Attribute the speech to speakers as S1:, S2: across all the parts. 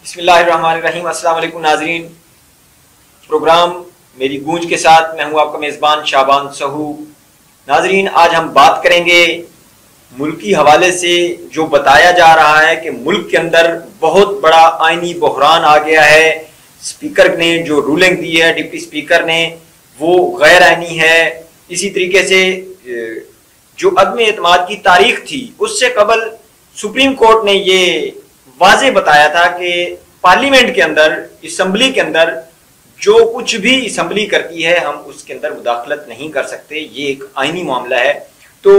S1: बिस्मिल्लाहिर्रहमानिर्रहीम। अस्सलाम वालेकुम नाजरीन। प्रोग्राम मेरी गूंज के साथ मैं हूं आपका मेज़बान शाबान सहू। नाजरीन, आज हम बात करेंगे मुल्की हवाले से जो बताया जा रहा है कि मुल्क के अंदर बहुत बड़ा आइनी बहरान आ गया है। स्पीकर ने जो रूलिंग दी है, डिप्टी स्पीकर ने, वो गैर आइनी है। इसी तरीके से जो अदम एतमाद की तारीख थी उससे कबल सुप्रीम कोर्ट ने ये वाज़े बताया था कि पार्लियामेंट के अंदर, असम्बली के अंदर जो कुछ भी असम्बली करती है हम उसके अंदर मुदाखलत नहीं कर सकते। ये एक आईनी मामला है। तो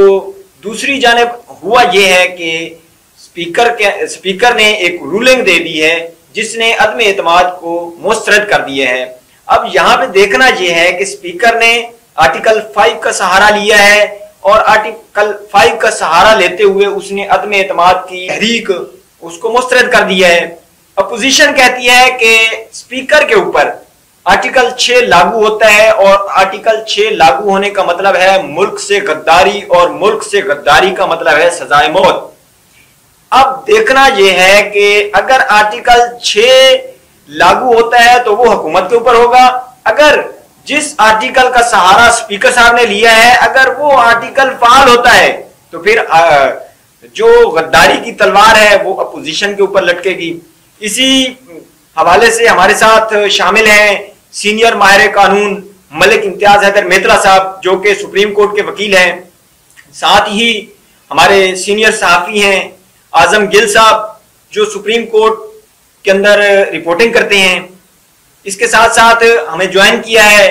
S1: दूसरी जानिब हुआ ये है कि स्पीकर ने एक रूलिंग दे दी है जिसने अदम एतमाद को मुस्तरद कर दिया है। अब यहाँ पे देखना यह है कि स्पीकर ने आर्टिकल 5 का सहारा लिया है और आर्टिकल 5 का सहारा लेते हुए उसने अदम एतमाद की तहरीक उसको मुस्तरद कर दिया है। अपोजिशन कहती है कि स्पीकर के ऊपर आर्टिकल 6 लागू होता है और आर्टिकल 6 लागू होने का मतलब है मुल्क से गद्दारी और मुल्क से गद्दारी का मतलब है सजाए मौत। अब देखना यह है कि अगर आर्टिकल 6 लागू होता है तो वो हुकूमत के ऊपर होगा। अगर जिस आर्टिकल का सहारा स्पीकर साहब ने लिया है अगर वो आर्टिकल फाल होता है तो फिर जो गद्दारी की तलवार है वो अपोजिशन के ऊपर लटकेगी। इसी हवाले से हमारे साथ शामिल हैं सीनियर माहिर कानून मलिक इम्तियाज हैदर मेहतरा साहब जो कि सुप्रीम कोर्ट के वकील हैं। साथ ही हमारे सीनियर सहाफ़ी हैं आजम गिल साहब जो सुप्रीम कोर्ट के अंदर रिपोर्टिंग करते हैं। इसके साथ साथ हमें ज्वाइन किया है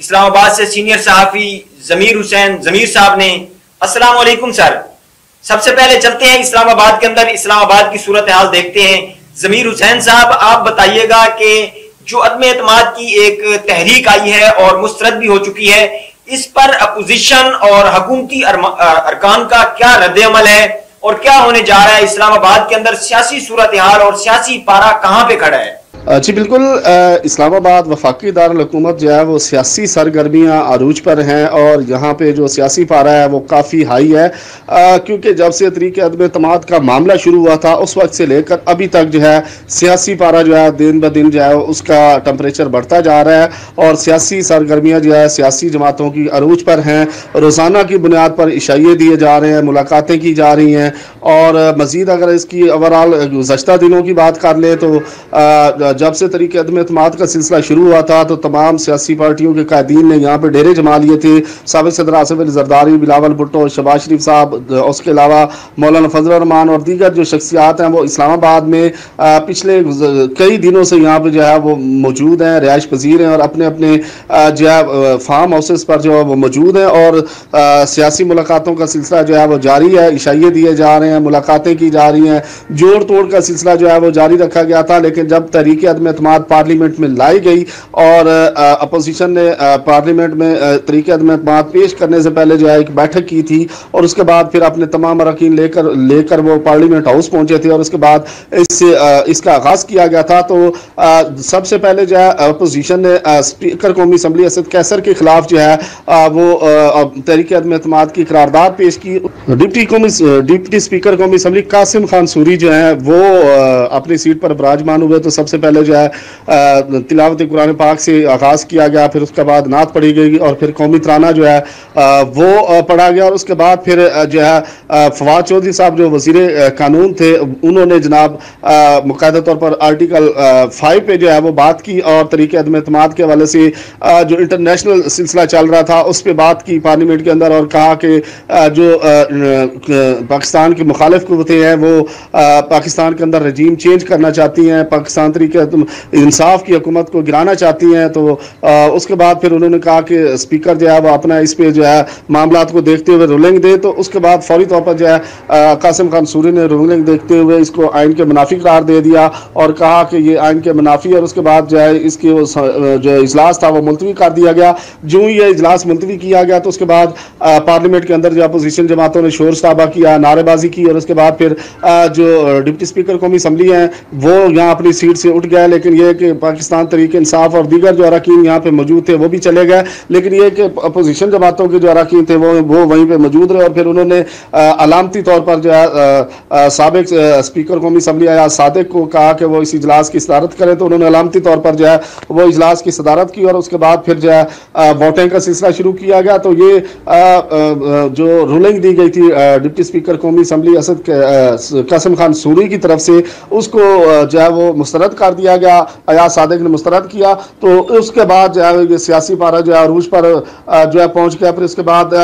S1: इस्लामाबाद से सीनियर सहाफ़ी जमीर हुसैन जमीर साहब ने। अस्सलाम वालेकुम सर। सबसे पहले चलते हैं इस्लामाबाद के अंदर, इस्लामाबाद की सूरत हाल देखते हैं। जमीर हुसैन साहब, आप बताइएगा कि जो अदम एतमाद की एक तहरीक आई है और मुस्तरद भी हो चुकी है, इस पर अपोजिशन और हुकूमती अरकान का क्या रद्द-ए-अमल है और क्या होने जा रहा है इस्लामाबाद के अंदर? सियासी सूरत हाल और सियासी पारा कहां पे खड़ा है?
S2: जी बिल्कुल, इस्लामाबाद वफाकी दारुल हुकूमत जो है वो सियासी सरगर्मियाँ अरूज पर हैं और यहाँ पे जो सियासी पारा है वो काफ़ी हाई है, क्योंकि जब से तरीके अदम एतमाद का मामला शुरू हुआ था उस वक्त से लेकर अभी तक जो है सियासी पारा जो है दिन ब दिन जो है उसका टेम्परेचर बढ़ता जा रहा है और सियासी सरगर्मियाँ जो है सियासी जमातों की अरूज पर हैं। रोज़ाना की बुनियाद पर इशाइये दिए जा रहे हैं, मुलाकातें की जा रही हैं और मज़ीद अगर इसकी ओवरऑल गुज़श्ता दिनों की बात कर लें तो जब से तरीके अदम एतमाद का सिलसिला शुरू हुआ था तो तमाम सियासी पार्टियों के कायदीन ने यहाँ पे डेरे जमा लिए थे। साबिक सदर आसिफ अली जरदारी, बिलावल भुट्टो, शहबाज शरीफ साहब, उसके अलावा मौलाना फजल रहमान और दीगर जो शख्सियात हैं वो इस्लामाबाद में पिछले कई दिनों से यहाँ पे जो है वो मौजूद हैं, रिहाइश पजीर हैं और अपने अपने जो है फार्म हाउसेस पर जो है वो मौजूद हैं और सियासी मुलाकातों का सिलसिला जो है वो जारी है। इशाइये दिए जा रहे हैं, मुलाकातें की जा रही हैं, जोड़ तोड़ का सिलसिला जो है वो जारी रखा गया था। लेकिन जब तहरीक अदम एतमाद पार्लियामेंट में लाई गई और अपोजिशन ने पार्लियामेंट में तरीके अदम एतमाद पेश करने से पहले जो है एक बैठक की थी और उसके बाद फिर अपने तमाम अरकान लेकर वो पार्लियामेंट हाउस पहुंचे थे और उसके बाद इसका आगाज़ किया गया था। तो सबसे पहले जो है अपोजिशन ने स्पीकर कौमी असम्बली असद कैसर के खिलाफ जो है वो तहरीके अदम एतमाद की करारदाद पेश की। डिप्टी स्पीकर कौमी असम्बली कासिम खान सूरी जो है वो अपनी सीट पर विराजमान हुए। तो सबसे पहले जो है तिलावत कुरान पाक से आगाज़ किया गया, फिर उसके बाद नात पढ़ी गई और फिर कौमी तराना जो है वो पढ़ा गया और उसके बाद फिर जो है फवाद चौधरी साहब जो वज़ीर कानून थे उन्होंने जनाब मुक़ायदा तौर पर आर्टिकल 5 पे जो है वो बात की और तरीके अदम एतमाद के हवाले से जो इंटरनेशनल सिलसिला चल रहा था उस पर बात की पार्लियामेंट के अंदर और कहा कि जो पाकिस्तान की मुखालिफ क़ुव्वतें हैं वो पाकिस्तान के अंदर रजीम चेंज करना चाहती हैं, पाकिस्तान तरीके इंसाफ की हुकूमत को गिराना चाहती हैं। तो उसके बाद फिर उन्होंने कहा कि स्पीकर जो है वो अपना इस पे जो है मामलात को देखते हुए रूलिंग दे। तो उसके बाद फौरी तौर पर जो है कासिम खान सूरी ने रूलिंग देखते हुए इसको आइन के मुनाफी करार दे दिया और कहा कि ये आइन के मुनाफी। और उसके बाद जो है इसकी जो इजलास था वो मुलतवी कर दिया गया। जो ही ये इजलास मुलतवी किया गया तो उसके बाद पार्लियामेंट के अंदर जो अपोजिशन जमातों ने शोर शराबा किया, नारेबाजी की और उसके बाद फिर जो डिप्टी स्पीकर कौमी असम्बली हैं वो यहाँ अपनी सीट से उठ गए, लेकिन ये कि पाकिस्तान तहरीक इंसाफ और दीगर जो अरकान यहाँ पे मौजूद थे वो भी चले गए, लेकिन ये कि अपोजिशन जमातों के जो अरकान थे वो वहीं पे मौजूद रहे। और फिर उन्होंने अलामती तौर पर जो है साबिक स्पीकर कौमी असम्बली अयाज सादिक को कहा कि वो इस इजलास की सदारत करें, तो उन्होंने अलामती तौर पर जो है वो इजलास की सदारत की और उसके बाद फिर जो है वोटिंग का सिलसिला शुरू किया गया। तो ये जो रूलिंग दी गई थी डिप्टी स्पीकर कौमी असम्बली असद कासिम खान सूरी की तरफ से, उसको जो है वो मुस्तरद कर दिया गया, अयाज सादिक ने मुस्तरद किया। तो उसके बाद जो है ये सियासी पारा जो है अरूज पर जो है पहुंच गया। फिर उसके बाद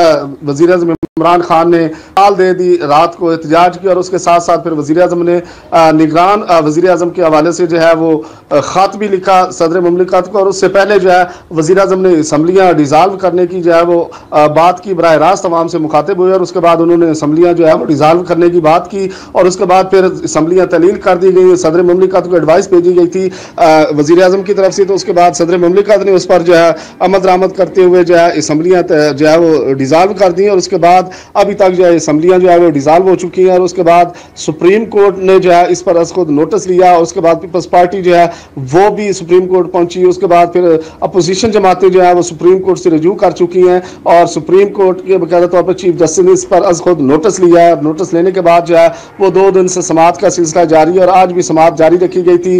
S2: वज़ीर आज़म इमरान खान ने ताल दे दी, रात को एहतजाज किया और उसके साथ साथ फिर वज़ीर आज़म ने निगरान वज़ीर आज़म के हवाले से जो है वो ख़त भी लिखा सदर मुमलिकत को, और उससे पहले जो है वज़ीर आज़म ने असम्बलियाँ डिज़ाल्व करने की जो है वो बात की, बराह रास्त तमाम से मुखातिब हुए और उसके बाद उन्होंने असम्बलियाँ जो है वो डिज़ाल्व करने की बात की और उसके बाद फिर असम्बलियाँ तलील कर दी गई। सदर मुमलिकत को एडवाइस भेजी गई थी वज़ीर आज़म की तरफ से, तो उसके बाद सदर मुमलिकत ने उस पर जो है अमल दरामद करते हुए जो है असम्बलियाँ जो है वो डिज़ाल्व कर दी और उसके बाद अभी तक जो है असम्बलियाँ जो है वो डिज़ाल्व हो चुकी हैं। और उसके बाद सुप्रीम कोर्ट ने जो है इस पर खुद नोटिस लिया और उसके बाद पीपल्स पार्टी जो है वो भी सुप्रीम कोर्ट पहुंची। उसके बाद फिर अपोजिशन जमातें जो है वो सुप्रीम कोर्ट से रजू कर चुकी हैं और सुप्रीम कोर्ट के बाकायदा तौर पर चीफ जस्टिस ने इस पर खुद नोटिस लिया है। नोटिस लेने के बाद जो है वो 2 दिन से समाअत का सिलसिला जारी है और आज भी समाअत जारी रखी गई थी।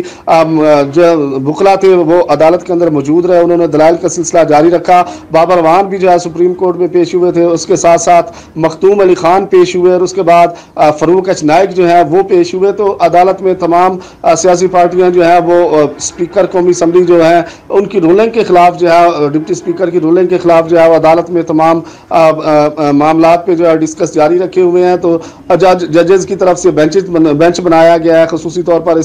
S2: जो बुकला थे वो अदालत के अंदर मौजूद रहे, उन्होंने दलाइल का सिलसिला जारी रखा। बाबर वान भी जो है सुप्रीम कोर्ट में पेश हुए थे, उसके साथ साथ मखतूम अली खान पेश हुए और उसके बाद फरूक एच नाइक जो है वो पेश हुए। तो अदालत में तमाम सियासी पार्टियां जो है वो स्पीकर कौमी असम्बली जो है उनकी रूलिंग के खिलाफ जो है डिप्टी स्पीकर की रूलिंग के खिलाफ जो है वो अदालत में तमाम मामला पे जो है डिस्कस जारी रखे हुए हैं। तो जजेस की तरफ से बेंच बनाया गया है खुसूसी तौर पर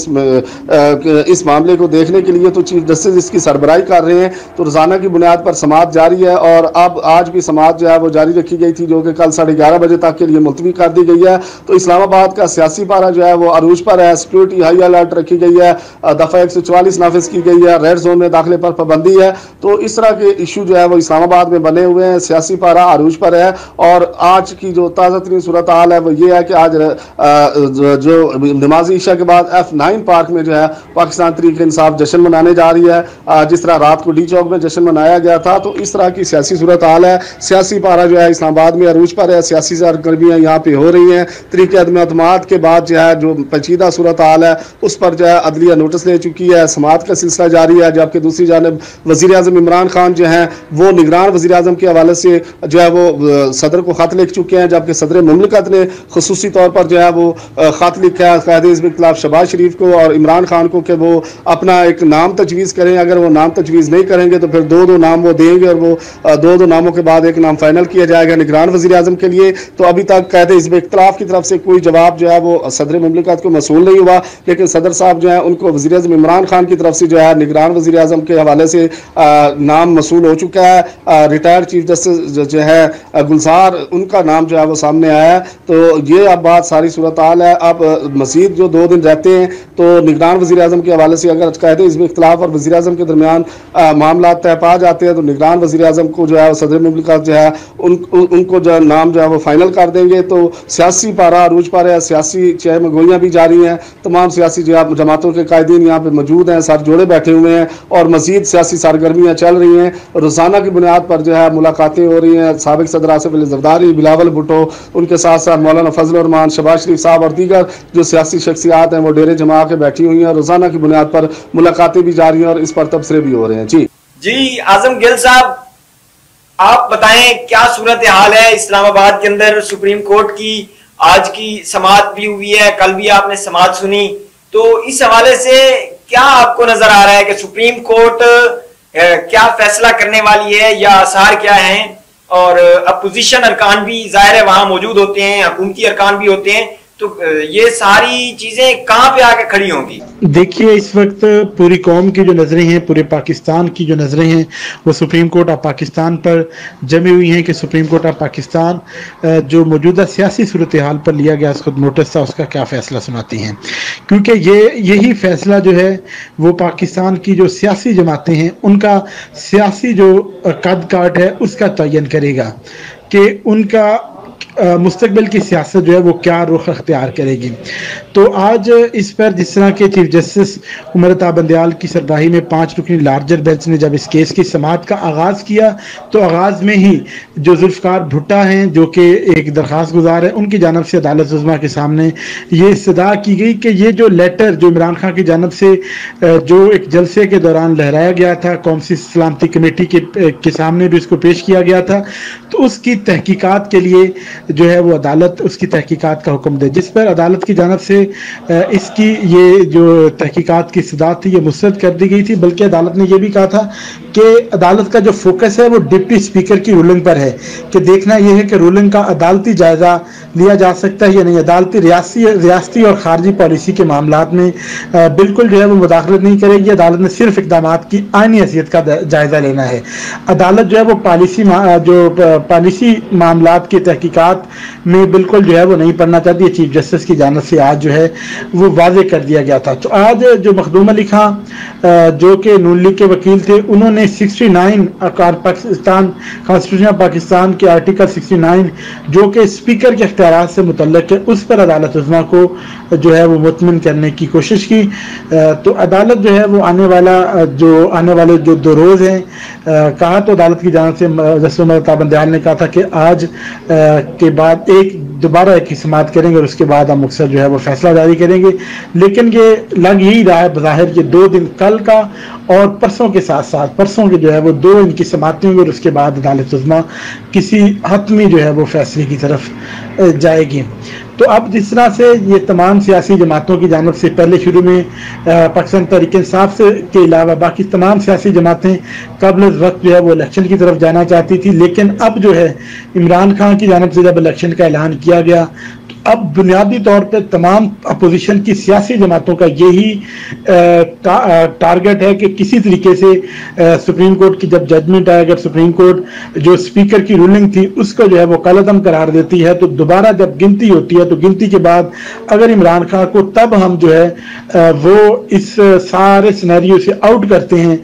S2: इस मामले को देखने के लिए, तो चीफ जस्टिस इसकी सरबराही कर रहे हैं। तो रोजाना की बुनियाद पर समाअत जारी है और अब आज भी समाअत जो है वो जारी रखी गई थी जो कि कल 11:30 बजे तक के लिए मुलतवी कर दी गई है। तो इस्लामाबाद का सियासी पारा जो है वो अरूज पर है, सिक्योरिटी हाई अलर्ट रखी गई है, दफा 144 नाफिज की गई है, रेड जोन में दाखिले पर पाबंदी है। तो इस तरह के इशू जो है वो इस्लामाबाद में बने हुए हैं, सियासी पारा अरूज पर है। और आज की जो ताज़ा तरीन सूरत हाल है वो ये है कि आज जो नमाज ईशा के बाद F9 पार्क में जो है पाकिस्तान तहरीक इंसाफ जश्न मनाने जा रही है, जिस तरह रात को डी चौक में जश्न मनाया गया था। तो इस तरह की सियासी सूरत हाल है। सियासी पारा जो है इस्लामाबाद में अरूज पर है, सियासी सरगर्मियाँ यहाँ पे हो रही हैं। तरीके अदम अतमाद के बाद जो है जो पेचीदा सूरत हाल है उस पर जो है अदलिया नोटिस ले चुकी है, समाअत का सिलसिला जारी है। जबकि दूसरी जानब वज़ीर आज़म इमरान खान जो हैं वो निगरान वज़ीर आज़म के हवाले से जो है वो सदर को ख़त लिख चुके हैं, जबकि सदर मुमलिकत ने खुसूसी तौर पर जो है वो ख़त लिखा है कायदे हिज़्ब इख्तिलाफ शहबाज शरीफ को और इमरान खान को कि वो अपना एक नाम तजवीज़ करें। अगर वो नाम तजवीज़ नहीं करेंगे तो फिर 2 नाम वो देंगे और वो 2 नामों के बाद एक नाम फाइनल किया जाएगा निगरान वज़ीर आज़म के लिए। तो अभी तक कायदे हिज़्ब इख्तिलाफ की तरफ से कोई जवाब जो है वो सदर मुमलिकत को मसूल नहीं हुआ, लेकिन सदर साहब जो है उनको वज़ीर आज़म इमरान खान की तरफ से जो है निगरान वज़ीर आज़म के हवाले से नाम मसूल हो चुका है। रिटायर्ड चीफ जस्टिस जो है गुलजार, उनका नाम जो है वो सामने आया है। तो ये अब बात सारी सूरत हाल है। अब मज़ीद जो 2 दिन रहते हैं तो निगरान वज़ीर आज़म के हवाले से अगर कायदे हिज़्ब इख्तिलाफ और वज़ीर आज़म के दरमियान मामला तय पा जाते हैं तो निगरान वज़ीर आज़म को जो है सदर मुमलिकत जो है उनको जो नाम जो है वो फाइनल कर देंगे। तो सियासी पारा अरूज पर है, सियासी चहम गोइयाँ भी जारी हैं। तमाम सियासी जमातों के कायदीन यहाँ पे मौजूद हैं, सर जोड़े बैठे हुए हैं और मज़ीद सियासी सरगर्मियाँ चल रही हैं। रोज़ाना की बुनियाद पर जो है मुलाकातें हो रही हैं। साबिक सदर आसिफ अली ज़रदारी, बिलावल भुट्टो, उनके साथ साथ मौलाना फजल रहमान, शहबाज शरीफ साहब और दीगर जो सियासी शख्सियात हैं वो डेरे जमा के बैठी हुई हैं। रोज़ाना की बुनियाद पर मुलाकातें भी जारी हैं और इस पर तबसरे भी हो रहे हैं।
S1: जी आजम गिल साहब, आप बताएं क्या सूरत हाल है इस्लामाबाद के अंदर। सुप्रीम कोर्ट की आज की समाअत भी हुई है, कल भी आपने समाअत सुनी, तो इस हवाले से क्या आपको नजर आ रहा है कि सुप्रीम कोर्ट क्या फैसला करने वाली है या आसार क्या हैं? और अपोजिशन अरकान भी जाहिर है वहां मौजूद होते हैं, हुकूमती अरकान भी होते हैं, तो ये सारी चीजें कहां पे आके खड़ी होंगी?
S3: देखिए इस वक्त पूरी कौम की जो नज़रें हैं, पूरे पाकिस्तान की जो नज़रें हैं वो सुप्रीम कोर्ट ऑफ पाकिस्तान पर जमी हुई हैं कि सुप्रीम कोर्ट ऑफ पाकिस्तान जो मौजूदा सियासी सूरत हाल पर लिया गया उसको नोटिस था, उसका क्या फ़ैसला सुनाती हैं। क्योंकि यही फ़ैसला जो है वो पाकिस्तान की जो सियासी जमातें हैं उनका सियासी जो कद काट है उसका तयन करेगा कि उनका मुस्तकबिल की सियासत जो है वो क्या रुख अख्तियार करेगी। तो आज इस पर जिस तरह के चीफ जस्टिस उमर अता बंदयाल की सरबराही में 5 रुकनी लार्जर बेंच ने जब इस केस की समाअत का आगाज़ किया तो आगाज़ में ही जो जुल्फ़िकार भुट्टा हैं जो कि एक दरख्वास्त गुजार है, उनकी जानब से अदालत उज़्मा के सामने ये इस्तदा की गई कि ये जो लेटर जो इमरान खान की जानब से जो एक जलसे के दौरान लहराया गया था, कौमी सलामती कमेटी के सामने भी इसको पेश किया गया था, तो उसकी तहकीकात के लिए जो है वो अदालत उसकी तहकीकात का हुक्म दे, जिस पर अदालत की जानब से इसकी ये जो तहकीकात की इस्तदाद थी ये मुस्तरद कर दी गई थी। बल्कि अदालत ने यह भी कहा था कि अदालत का जो फोकस है वो डिप्टी स्पीकर की रूलिंग पर है कि देखना यह है कि रूलिंग का अदालती जायजा लिया जा सकता है या नहीं। अदालती रियासती और खारजी पॉलिसी के मामलात में बिल्कुल जो है वो मुदाखलत नहीं करेगी। अदालत ने सिर्फ इक़दामात की आईनी हैसियत का जायजा लेना है। अदालत जो है वो पॉलिसी मामलात की तहकीकात में बिल्कुल जो है वो नहीं पढ़ना चाहती है। चीफ जस्टिस की जानब से आज जो है वो वाज़े कर दिया गया था। तो आज जो मखदूम अली खां जो कि नून लीग के वकील थे, उन्होंने 69 पाकिस्तान कॉन्स्टिट्यूशन ऑफ पाकिस्तान के आर्टिकल 69 जो कि स्पीकर के इख्तियारात से मुतल्लक है, उस पर अदालत उज़्मा को जो है वो मुतमिन करने की कोशिश की। तो अदालत जो है वो आने वाले जो 2 रोज़ हैं, कहा तो अदालत की जानब से जस्टिस उमर अता बंदयाल ने कहा था कि आज के बाद दोबारा एक समाअत करेंगे और उसके बाद हम मुख्तसर जो है वो फैसला जारी करेंगे। लेकिन ये लग यही रहा है बज़ाहिर ये 2 दिन, कल का और परसों के साथ साथ परसों के जो है वो 2 इनकी समाअतें होंगी और उसके बाद अदालत उज़्मा किसी हतमी जो है वो फैसले की तरफ जाएगी। तो अब जिस तरह से ये तमाम सियासी जमातों की जानब से पहले शुरू में पाकिस्तान तहरीक-ए-इंसाफ के अलावा बाकी तमाम सियासी जमातें कबल वक्त जो है वो इलेक्शन की तरफ जाना चाहती थी, लेकिन अब जो है इमरान खान की जानब से जब इलेक्शन का ऐलान किया गया तो अब बुनियादी तौर पर तमाम अपोजिशन की सियासी जमातों का यही टारगेट है कि किसी तरीके से सुप्रीम कोर्ट की जब जजमेंट आए, अगर सुप्रीम कोर्ट जो स्पीकर की रूलिंग थी उसको जो है वो कलअदम करार देती है तो दोबारा जब गिनती होती है तो गिनती के बाद अगर इमरान खान को तब हम जो है वो इस सारे सिनेरियो से आउट करते हैं,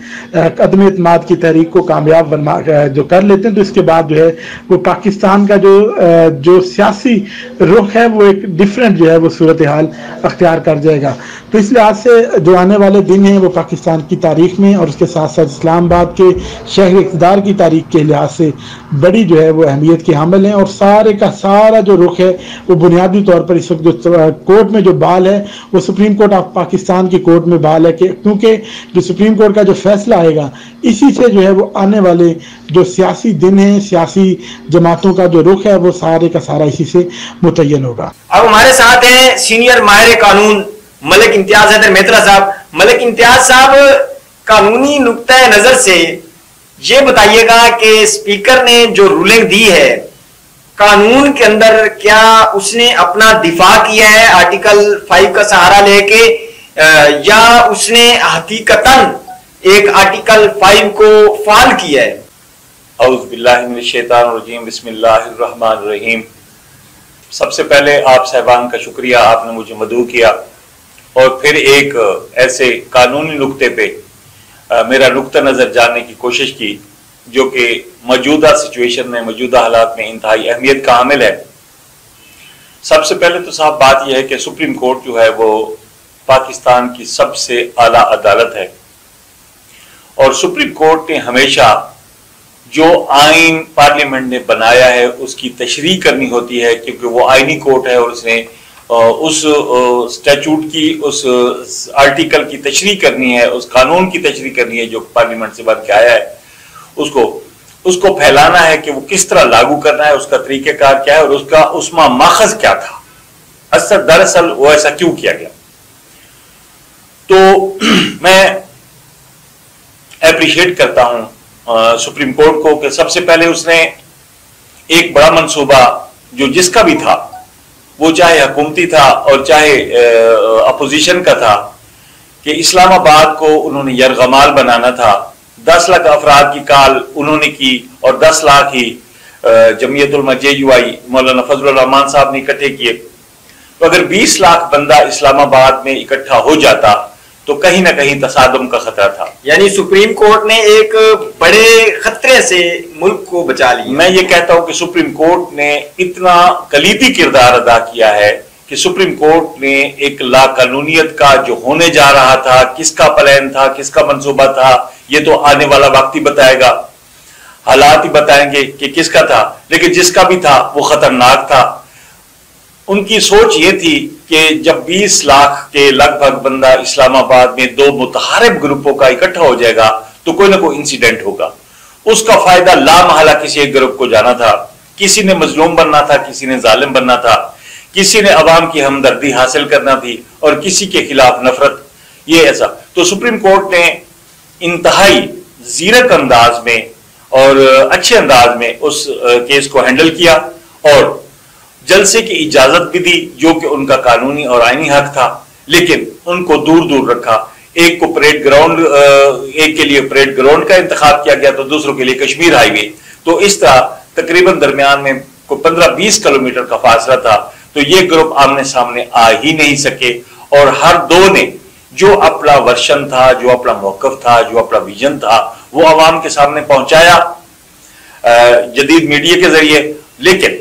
S3: अदम एतमाद की तहरीक को कामयाब बना जो कर लेते हैं, तो इसके बाद जो है वो पाकिस्तान का जो सियासी रुख है वो एक डिफरेंट जो है वो सूरत हाल अख्तियार कर जाएगा। तो इस लिहाज से जो आने वाले दिन हैं वो पाकिस्तान की तारीख में और उसके साथ साथ इस्लामाबाद के शहर इक़्तिदार की तारीख के लिहाज से बड़ी जो है वो अहमियत के हामिल हैं। और सारे का सारा जो रुख है वो बुनियादी तौर पर इस वक्त जो कोर्ट में जो बाल है वो सुप्रीम कोर्ट ऑफ पाकिस्तान की कोर्ट में बाल है, क्योंकि जो सुप्रीम कोर्ट का जो फैसला आएगा इसी से जो है वो आने वाले जो सियासी दिन हैं, सियासी जमातों का जो रुख है वो सारे का सारा इसी से मुतय्यन होगा।
S1: अब हमारे साथ हैं सीनियर माहिर कानून मलिक इम्तियाज हैदर मेहतरा साहब। मलिक इम्तियाज साहब, कानूनी नुक्ता नजर से ये बताइएगा कि स्पीकर ने जो रूलिंग दी है कानून के अंदर, क्या उसने अपना दिफा किया है आर्टिकल 5 का सहारा लेके, या उसने हकीकतन एक आर्टिकल 5 को फाल किया है?
S4: औज़ु बिल्लाहि मिनश शैतानिर रजीम, बिस्मिल्लाहिर रहमानिर रहीम। सबसे पहले आप साहबान का शुक्रिया, आपने मुझे मदऊ किया और फिर एक ऐसे कानूनी नुक्ते पे मेरा नुक्ता नज़र जानने की कोशिश की जो कि मौजूदा सिचुएशन में, मौजूदा हालात में इंतहाई अहमियत का हामिल है। सबसे पहले तो साहब बात यह है कि सुप्रीम कोर्ट जो है वो पाकिस्तान की सबसे आला अदालत है और सुप्रीम कोर्ट ने हमेशा जो आइन पार्लियामेंट ने बनाया है उसकी तशरीह करनी होती है, क्योंकि वो आइनी कोर्ट है और उसने उस स्टैचूट की, उस आर्टिकल की तशरीह करनी है, उस कानून की तशरीह करनी है जो पार्लियामेंट से बन के आया है, उसको फैलाना है कि वो किस तरह लागू करना है, उसका तरीक़ेकार क्या है और उसका उसमा माखज़ क्या था, असर दरअसल वो ऐसा क्यों किया गया। तो मैं एप्रिशिएट करता हूं सुप्रीम कोर्ट को कि सबसे पहले उसने एक बड़ा मंसूबा जो जिसका भी था, वो चाहे हुकूमती था और चाहे अपोजिशन का था, कि इस्लामाबाद को उन्होंने यरगमाल बनाना था। 10 लाख अफराद की कॉल उन्होंने की और 10 लाख ही जमीयतुल उलमा JUI मौलाना फजलुर रहमान साहब ने इकट्ठे किए। तो अगर 20 लाख बंदा इस्लामाबाद में इकट्ठा हो जाता तो कहीं ना कहीं तसादुम का खतरा था।
S1: यानी सुप्रीम कोर्ट ने एक बड़े खतरे से मुल्क को बचा लिया।
S4: मैं ये कहता हूं कि सुप्रीम कोर्ट ने इतना कलीदी किरदार अदा किया है कि सुप्रीम कोर्ट ने एक लाकानूनियत का जो होने जा रहा था, किसका प्लान था, किसका मंसूबा था, ये तो आने वाला वक्त ही बताएगा, हालात ही बताएंगे कि किसका था, लेकिन जिसका भी था वो खतरनाक था। उनकी सोच ये थी कि जब 20 लाख के लगभग बंदा इस्लामाबाद में दो मुतहारिब ग्रुपों का इकट्ठा हो जाएगा तो कोई ना कोई इंसिडेंट होगा। उसका फायदा लामहला किसी एक ग्रुप को जाना था। किसी ने मजलूम बनना था, किसी ने जालिम बनना था, किसी ने अवाम की हमदर्दी हासिल करना थी और किसी के खिलाफ नफरत। ये ऐसा तो सुप्रीम कोर्ट ने इंतहाई जीरक अंदाज में और अच्छे अंदाज में उस केस को हैंडल किया और जलसे की इजाजत भी दी, जो कि उनका कानूनी और आईनी हक था, लेकिन उनको दूर दूर रखा। एक को परेड ग्राउंड, एक के लिए परेड ग्राउंड का इंतखाब किया गया तो दूसरों के लिए कश्मीर हाईवे। तो इस तरह तकरीबन दरमियान में को 15-20 किलोमीटर का फासला था। तो ये ग्रुप आमने सामने आ ही नहीं सके और हर दो ने जो अपना वर्शन था, जो अपना मौकफ था, जो अपना विजन था, वो आवाम के सामने पहुंचाया जदीद मीडिया के जरिए। लेकिन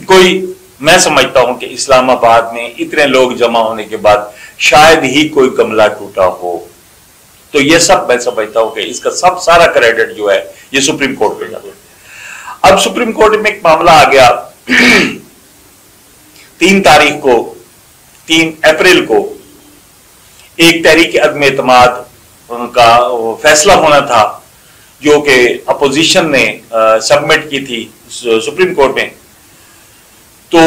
S4: कोई, मैं समझता हूं कि इस्लामाबाद में इतने लोग जमा होने के बाद शायद ही कोई कमला टूटा हो। तो ये सब मैं समझता हूं कि इसका सब सारा क्रेडिट जो है ये सुप्रीम कोर्ट पे जाता है। अब सुप्रीम कोर्ट में एक मामला आ गया 3 अप्रैल को एक तहरीक अदम एतमाद का फैसला होना था जो कि अपोजिशन ने सबमिट की थी सुप्रीम कोर्ट में। तो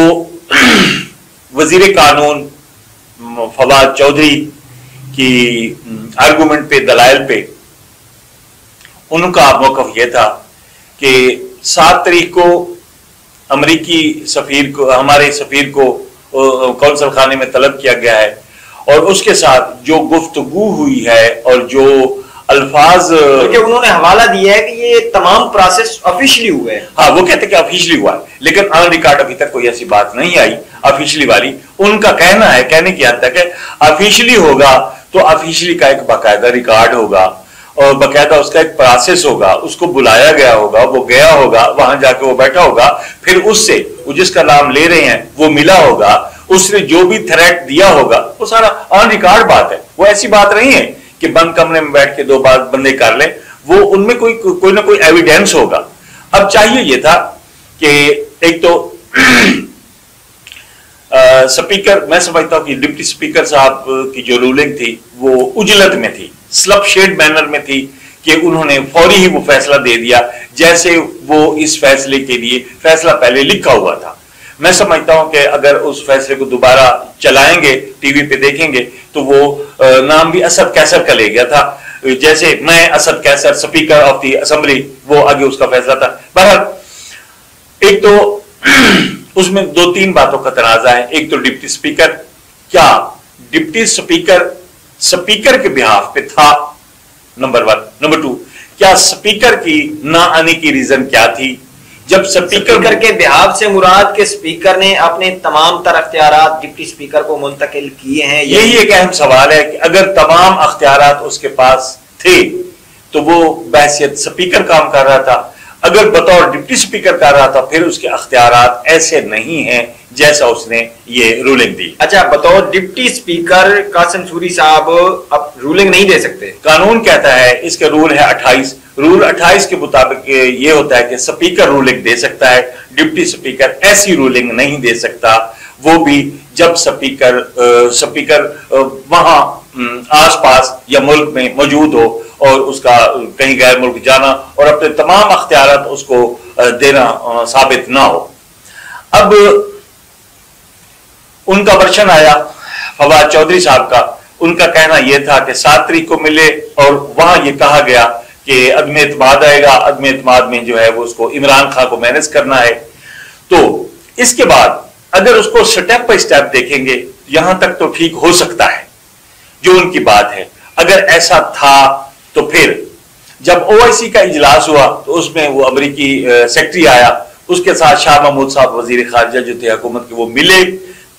S4: वजीर कानून फवाद चौधरी की आर्गुमेंट पे, दलाइल पे उनका मौकफ यह था कि 7 तारीख को अमरीकी सफीर को, हमारे सफीर को कौंसल खाने में तलब किया गया है और उसके साथ जो गुफ्तगू हुई है और जो अल्फाज,
S1: उन्होंने हवाला दिया है कि ये तमाम प्रोसेस ऑफिशियली हुए हैं।
S4: हाँ, वो कहते हैं कि ऑफिशियली हुआ है, लेकिन ऑन रिकॉर्ड अभी तक कोई ऐसी बात नहीं आई ऑफिशियली वाली। उनका कहना है, कहने की हद तक है, ऑफिशियली होगा तो ऑफिशियली का एक बाकायदा रिकॉर्ड होगा और बाकायदा उसका एक प्रोसेस होगा, उसको बुलाया गया होगा, वो गया होगा, वहां जाके वो बैठा होगा, फिर उससे वो जिसका नाम ले रहे हैं वो मिला होगा, उसने जो भी थ्रेट दिया होगा वो सारा ऑन रिकॉर्ड बात है। वो ऐसी बात नहीं है कि बंद कमरे में बैठ के 2 बार बंदे कर ले, वो उनमें कोई ना कोई एविडेंस होगा। अब चाहिए ये था कि एक तो स्पीकर, मैं समझता हूं कि डिप्टी स्पीकर साहब की जो रूलिंग थी वो उजलत में थी, स्लब शेड मैनर में थी कि उन्होंने फौरी ही वो फैसला दे दिया जैसे वो इस फैसले के लिए फैसला पहले लिखा हुआ था। मैं समझता हूं कि अगर उस फैसले को दोबारा चलाएंगे, टीवी पे देखेंगे, तो वो नाम भी असद कैसर का ले गया था, जैसे मैं Asad Qaiser speaker of the assembly, वो आगे उसका फैसला था। बहरहाल एक तो उसमें 2-3 बातों का तनाजा है। एक तो डिप्टी स्पीकर, क्या डिप्टी स्पीकर स्पीकर के बिहाफ पे था, नंबर 1। नंबर 2, क्या स्पीकर की ना आने की रीजन क्या थी? जब स्पीकर के बिहाफ से मुराद के स्पीकर ने अपने तमाम तर अख्तियारात डिप्टी स्पीकर को मुंतकिल किए हैं, यही एक अहम सवाल है कि अगर तमाम अख्तियारात उसके पास थे तो वो बहैसियत स्पीकर काम कर रहा था, अगर बतौर डिप्टी स्पीकर कर रहा था फिर उसके अख्तियारात ऐसे नहीं हैं जैसा उसने ये रूलिंग दी।
S1: अच्छा, बतौर डिप्टी स्पीकर कासिम सूरी साहब अब रूलिंग नहीं दे सकते?
S4: कानून कहता है, इसका रूल है 28, रूल 28 के मुताबिक ये होता है कि स्पीकर रूलिंग दे सकता है, डिप्टी स्पीकर ऐसी रूलिंग नहीं दे सकता, वो भी जब स्पीकर वहां आसपास या मुल्क में मौजूद हो और उसका कहीं गैर मुल्क जाना और अपने तमाम अख्तियारात उसको देना साबित ना हो। अब उनका वर्शन आया फवाद चौधरी साहब का, उनका कहना यह था कि 7 तारीख को मिले और वहां यह कहा गया कि अदम एतमाद आएगा, अदम एतमाद में जो है वो उसको इमरान खान को मैनेज करना है। तो इसके बाद अगर उसको स्टेप बाय स्टेप देखेंगे यहां तक तो ठीक हो सकता है जो उनकी बात है। अगर ऐसा था तो फिर जब ओआईसी का इजलास हुआ तो उसमें वो अमरीकी सेक्रेटरी आया, उसके साथ शाह महमूद साहब वजीर खारजा जो थे हुकूमत के, वो मिले।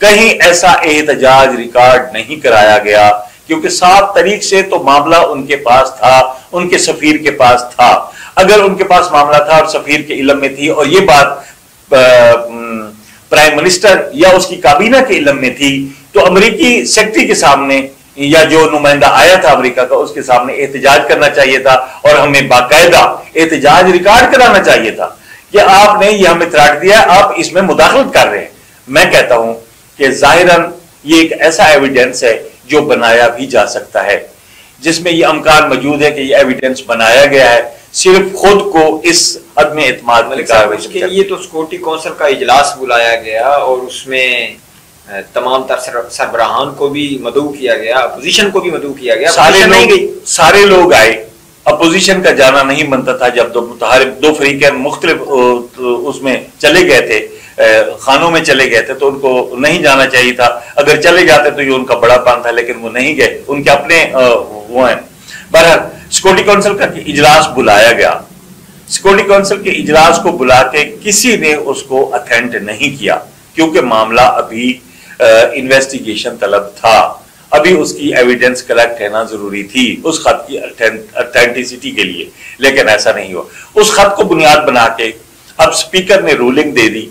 S4: कहीं ऐसा एहतजाज रिकॉर्ड नहीं कराया गया क्योंकि साफ तरीक से तो मामला उनके पास था, उनके सफीर के पास था। अगर उनके पास मामला था और सफीर के इल्म में थी और ये बात प्राइम मिनिस्टर या उसकी काबीना के इल्म में थी, तो अमेरिकी सेक्रेटरी के सामने या जो नुमाइंदा आया था अमेरिका का, उसके सामने एहतजाज करना चाहिए था और हमें बाकायदा एहतजाज रिकॉर्ड कराना चाहिए था कि आपने ये हमें त्राट दिया, आप इसमें मुदाखलत कर रहे हैं। मैं कहता हूं कि जाहिरन ये एक ऐसा एविडेंस है जो बनाया भी जा सकता है, जिसमें यह अमकान मौजूद है कि यह एविडेंस बनाया गया है सिर्फ खुद को इस अदम एतमाद
S1: के लिए। तो सिक्योरिटी काउंसिल का इजलास बुलाया गया और उसमें तमाम सरबराहान को भी मदऊ किया गया, अपोजिशन को भी मदऊ किया गया।
S4: सारे लोग आए, अपोजिशन का जाना नहीं बनता था। जब दो फरीक़ैन मुख्तलिफ उसमें चले गए थे, खानों में चले गए थे, तो उनको नहीं जाना चाहिए था। अगर चले जाते तो ये उनका बड़ा पान था, लेकिन वो नहीं गए, उनके अपने वो हैं। बहरहाल सिक्योरिटी काउंसिल का इजलास बुलाया गया। सिक्योरिटी काउंसिल के इजलास को बुला के किसी ने उसको अटेंड नहीं किया, क्योंकि मामला अभी इन्वेस्टिगेशन तलब था, अभी उसकी एविडेंस कलेक्ट होना जरूरी थी उस खत की ऑथेंटिसिटी के लिए। लेकिन ऐसा नहीं हुआ। उस खत को बुनियाद बना के अब स्पीकर ने रूलिंग दे दी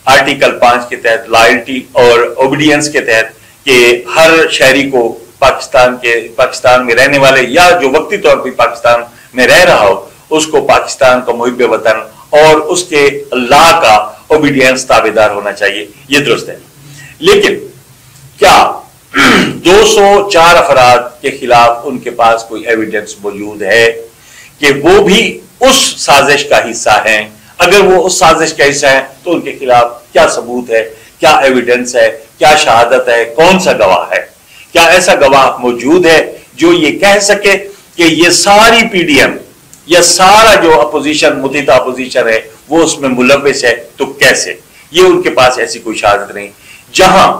S4: आर्टिकल 5 के तहत, लॉयल्टी और ओबीडियंस के तहत, कि हर शहरी को पाकिस्तान में रहने वाले या जो वक्ती तौर पर पाकिस्तान में रह रहा हो, उसको पाकिस्तान का मुहिब वतन और उसके अल्लाह का ओबीडियंस ताबेदार होना चाहिए। ये दुरुस्त है। लेकिन क्या 204 अफराद के खिलाफ उनके पास कोई एविडेंस मौजूद है कि वो भी उस साजिश का हिस्सा हैं? अगर वो उस साजिश का हिस्सा है तो उनके खिलाफ क्या सबूत है, क्या एविडेंस है, क्या शहादत है, कौन सा गवाह है? क्या ऐसा गवाह मौजूद है जो ये कह सके कि ये सारी पीडीएम या सारा जो अपोजिशन, मुतहिदा अपोजिशन है, वो उसमें मुलव्विस है? तो कैसे? ये उनके पास ऐसी कोई शहादत नहीं। जहां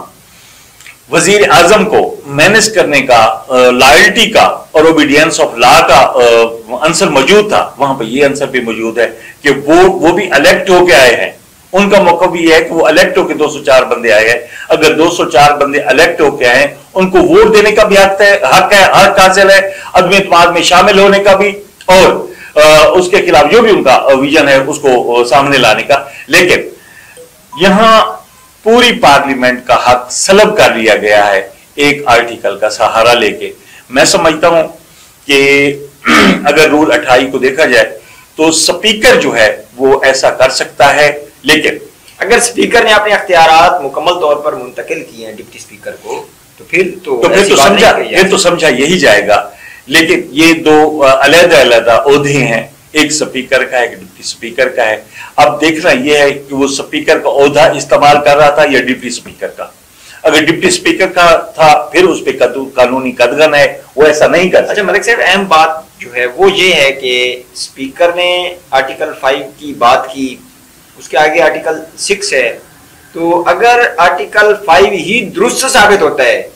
S4: वजीर आजम को मैनेज करने का, लॉयल्टी का और ओबीडियंस ऑफ लॉ का आंसर मौजूद था, वहां पर यह आंसर भी मौजूद है कि वो भी इलेक्ट होके आए हैं। उनका मौका भी है कि वो इलेक्ट होकर 204 बंदे आए हैं। अगर 204 बंदे इलेक्ट होके आए, उनको वोट देने का भी हक है, हक हासिल है, अदम एतमाद में शामिल होने का भी, और उसके खिलाफ जो भी उनका विजन है उसको सामने लाने का। लेकिन यहां पूरी पार्लियामेंट का हक सलब कर लिया गया है एक आर्टिकल का सहारा लेके। मैं समझता हूं कि अगर रूल 28 को देखा जाए तो स्पीकर जो है वो ऐसा कर सकता है, लेकिन
S1: अगर स्पीकर ने अपने अख्तियारात मुकम्मल तौर पर मुंतकिल किए हैं डिप्टी स्पीकर को, तो फिर
S4: तो समझा यही जाएगा। लेकिन ये दो अलग-अलग ओहदे हैं, एक स्पीकर का है, एक डिप्टी स्पीकर का है। अब देखना यह है कि वो स्पीकर का ओहदा इस्तेमाल कर रहा था या डिप्टी स्पीकर का। अगर डिप्टी स्पीकर का था फिर उस पर कानूनी कदगन है, वो ऐसा नहीं कर सकता।
S1: अच्छा मलिक साहब, अहम बात जो है वो ये है कि स्पीकर ने आर्टिकल 5 की बात की, उसके आगे आर्टिकल 6 है। तो अगर आर्टिकल 5 ही दुरुस्त साबित होता है,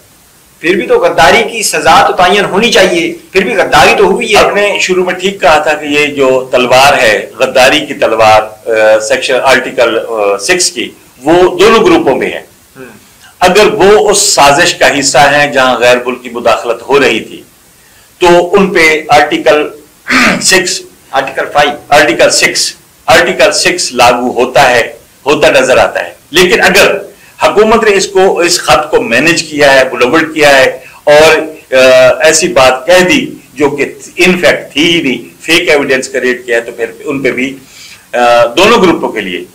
S1: फिर भी तो गद्दारी की सजा तो तयन होनी चाहिए, फिर भी गद्दारी तो हुई है।
S4: आपने शुरू में ठीक कहा था कि ये जो तलवार है, गद्दारी की तलवार सेक्शन आर्टिकल 6 की, वो दोनों ग्रुपों में है। अगर वो उस साजिश का हिस्सा है जहां गैर मुल्की मुदाखलत हो रही थी, तो उन पे आर्टिकल 6 लागू होता नजर आता है। लेकिन अगर हुकूमत ने इस खत को मैनेज किया है, बुलवड किया है और ऐसी बात कह दी जो कि इनफैक्ट थी ही नहीं, फेक एविडेंस क्रिएट किया है, तो फिर उन पे भी दोनों ग्रुपों के लिए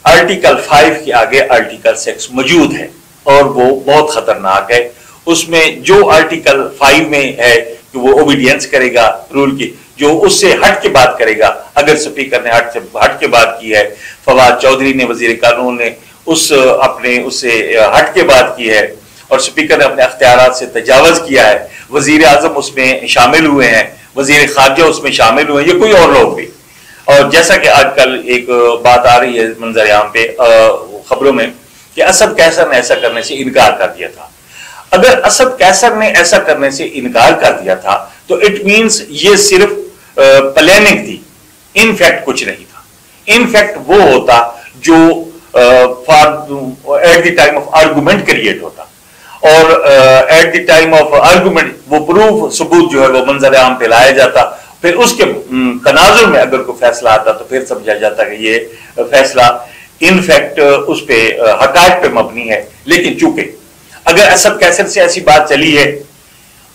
S4: आर्टिकल 5 के आगे आर्टिकल 6 मौजूद है और वो बहुत खतरनाक है। उसमें जो आर्टिकल 5 में है कि वो ओबीडियंस करेगा रूल की, जो उससे हट के बात करेगा। अगर स्पीकर ने हट के बात की है, फवाद चौधरी ने, वजीर कानून ने उससे हट के बात की है और स्पीकर ने अपने अख्तियारात से तजावज किया है, वजीर आजम उसमें शामिल हुए हैं, वजीर खारजा उसमें शामिल हुए हैं, ये कोई और लोग भी। और जैसा कि आजकल एक बात आ रही है मंजर आम पे खबरों में कि असद कैसर ने ऐसा करने से इनकार कर दिया था। अगर असद कैसर ने ऐसा करने से इनकार कर दिया था तो इट मींस ये सिर्फ प्लानिंग थी, इनफैक्ट कुछ नहीं था। इनफैक्ट वो होता जो at the time of argument create होता। और at the time of argument वो प्रूफ सबूत जो है वो मंजर आम पे लाया जाता, फिर उसके तनाजुर में अगर कोई फैसला आता तो फिर समझा जाता कि ये फैसला इनफैक्ट उस पे हकायत पे मबनी है। लेकिन चूंकि अगर असद कैसर से ऐसी बात चली है,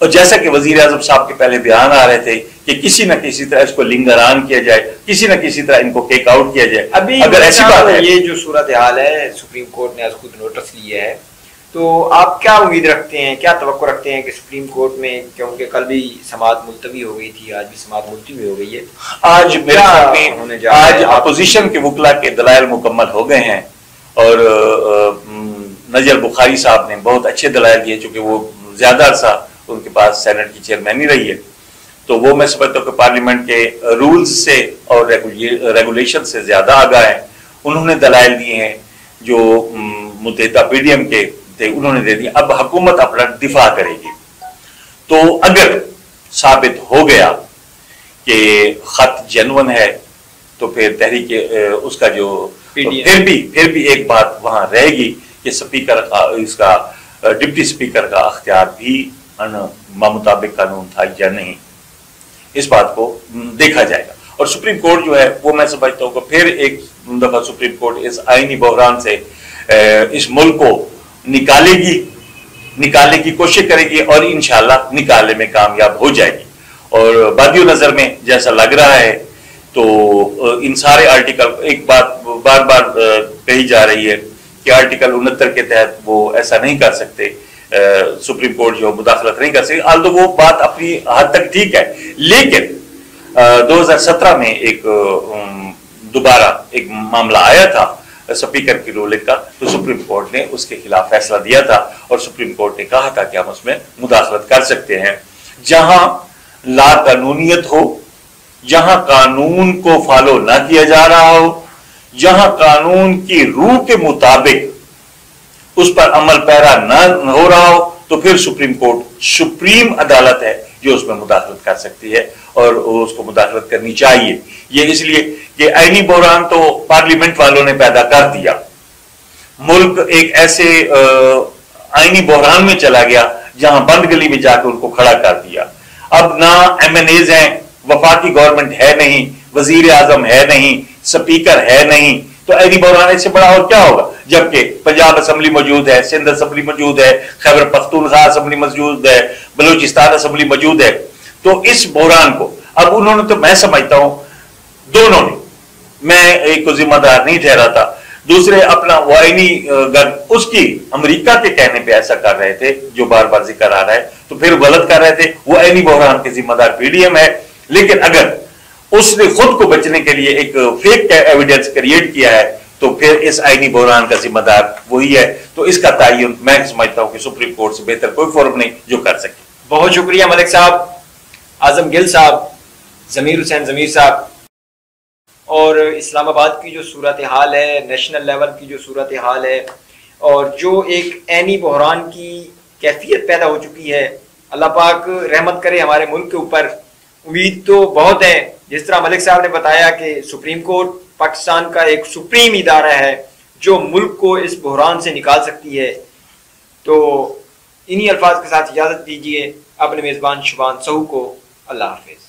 S4: और जैसा कि वजीर आजम साहब के पहले बयान आ रहे थे कि किसी न किसी तरह इसको लिंगरान किया जाए, किसी न किसी तरह इनको टेक आउट किया जाए,
S1: अभी
S4: अगर ऐसी बात है,
S1: ये जो सूरत हाल है सुप्रीम कोर्ट ने आज खुद नोटिस लिया है, तो आप क्या उम्मीद रखते हैं, क्या तवक्को रखते हैं कि सुप्रीम कोर्ट में, क्योंकि कल भी समाअत मुलतवी हो गई थी, आज भी समाअत मुलतवी हो गई है,
S4: आज मेरे सामने आज अपोजिशन के वकला के दलाइल मुकम्मल हो गए हैं और नजर बुखारी साहब ने बहुत अच्छे दलाइल दिए, चूंकि वो ज्यादा अरसा उनके पास सेनेट की चेयरमैनी रही है, तो वो मैं समझता हूँ कि पार्लियामेंट के रूल्स से और रेगुलेशन से ज्यादा आगाह है। उन्होंने दलाइल दिए हैं जो मुत्तहिदा पीडीएम के थे, उन्होंने दे दिए। अब हुकूमत अपना दिफा करेगी, तो अगर साबित हो गया कि खत जेन्युइन है तो फिर तहरीक उसका जो फिर भी एक बात वहां रहेगी कि स्पीकर का, इसका डिप्टी स्पीकर का अख्तियार भी मुताबिक कानून था या नहीं, इस बात को देखा जाएगा। और सुप्रीम कोर्ट जो है वो मैं समझता हूँ कि फिर एक दफा सुप्रीम कोर्ट इस आईनी बहरान से इस मुल्क को निकालने की कोशिश करेगी और इंशाल्लाह निकालने में कामयाब हो जाएगी। और बादियों नजर में जैसा लग रहा है तो इन सारे आर्टिकल, एक बात बार बार कही जा रही है कि आर्टिकल 69 के तहत वो ऐसा नहीं कर सकते, सुप्रीम कोर्ट जो मुदाखलत नहीं कर सकती, आल्दो वो बात अपनी हद तक ठीक है, लेकिन 2017 में एक दोबारा एक मामला आया था स्पीकर की रूलिंग का, तो सुप्रीम कोर्ट ने उसके खिलाफ फैसला दिया था और सुप्रीम कोर्ट ने कहा था कि हम उसमें मुदाखलत कर सकते हैं। जहां ला कानूनियत हो, जहां कानून को फॉलो ना किया जा रहा हो, जहां कानून की रूह के मुताबिक उस पर अमल पैरा न हो रहा हो, तो फिर सुप्रीम कोर्ट सुप्रीम अदालत है जो उसमें मुदाखलत कर सकती है और उसको मुदाखलत करनी चाहिए। ये इसलिए कि आईनी बहरान तो पार्लियामेंट वालों ने पैदा कर दिया, मुल्क एक ऐसे आईनी बहरान में चला गया जहां बंद गली में जाकर उनको खड़ा कर दिया। अब ना MNAs हैं, वफाकी गवर्नमेंट है नहीं, वजीर आजम है नहीं, स्पीकर है नहीं, तो आईनी बहरान से बड़ा और क्या होगा? जबकि पंजाब असेंबली मौजूद है, सिंध असेंबली मौजूद है, खैबर पख्तूनख्वा असेंबली मौजूद है, बलूचिस्तान असेंबली मौजूद है। तो इस बहरान को अब उन्होंने, तो मैं समझता हूं दोनों ने, मैं एक को जिम्मेदार नहीं ठहराता, दूसरे अपना वाइनी उसकी अमेरिका के कहने पे ऐसा कर रहे थे जो बार बार जिक्र आ रहा है, तो फिर गलत कर रहे थे। वो आईनी बहरान के जिम्मेदार पीडीएम है, लेकिन अगर उसने खुद को बचने के लिए एक फेक एविडेंस क्रिएट किया है तो फिर इस आईनी बहरान का जिम्मेदार वही है। तो इसका तयन मैं समझता हूं कि सुप्रीम कोर्ट से बेहतर कोई फोरम नहीं जो कर सके।
S1: बहुत शुक्रिया मलिक साहब, आजम गिल साहब, जमीर हुसैन जमीर साहब। और इस्लामाबाद की जो सूरत हाल है, नेशनल लेवल की जो सूरत हाल है, और जो एक ऐनी बहरान की कैफियत पैदा हो चुकी है, अल्लाह पाक रहमत करे हमारे मुल्क के ऊपर। उम्मीद तो बहुत है, जिस तरह मलिक साहब ने बताया कि सुप्रीम कोर्ट पाकिस्तान का एक सुप्रीम इदारा है जो मुल्क को इस बहरान से निकाल सकती है। तो इन्हीं अल्फाज के साथ इजाज़त दीजिए अपने मेज़बान शुबान सहू को। अल्लाह हाफिज़।